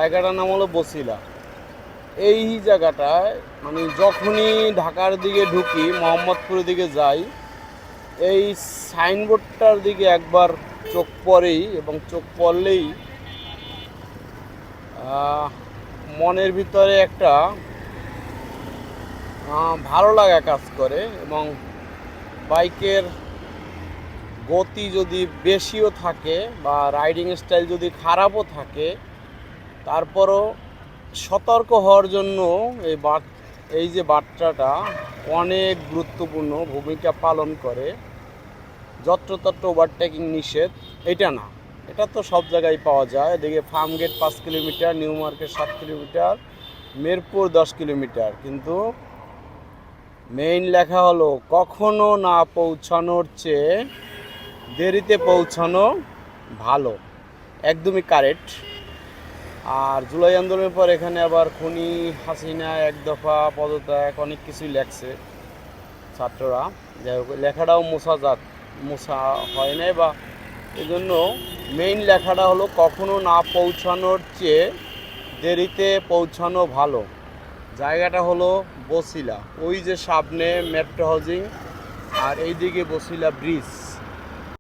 জায়গাটার নাম হলো বছিলা। এই জায়গাটায় মানে যখনই ঢাকার দিকে ঢুকি, মোহাম্মদপুরের দিকে যাই, এই সাইনবোর্ডটার দিকে একবার চোখ পড়েই এবং চোখ পড়লেই মনের ভিতরে একটা ভালো লাগা কাজ করে। এবং বাইকের গতি যদি বেশিও থাকে বা রাইডিং স্টাইল যদি খারাপও থাকে, তারপরও সতর্ক হওয়ার জন্য এই যে বার্তাটা অনেক গুরুত্বপূর্ণ ভূমিকা পালন করে। যত্রতত্র ওভারটেকিং নিষেধ, এটা না, এটা তো সব জায়গায় পাওয়া যায়। এদিকে Farmgate 5 kilometre, new market 7 kilometre, Mirpur 10 kilometre, কিন্তু মেইন লেখা হলো কখনো না পৌঁছানোর চেয়ে দেরিতে পৌঁছানো ভালো। একদমই কারেক্ট। আর জুলাই আন্দোলনের পর এখানে আবার খুনি হাসিনা, এক দফা পদত্যাগ, অনেক কিছুই লেখছে ছাত্ররা। যাই হোক, লেখাটাও মোছা হয় নাই, বা এই জন্য মেইন লেখাটা হলো কখনো না পৌঁছানোর চেয়ে দেরিতে পৌঁছানো ভালো। জায়গাটা হলো বছিলা, ওই যে সামনে মেট্রো হাউজিং আর এইদিকে বছিলা ব্রিজ।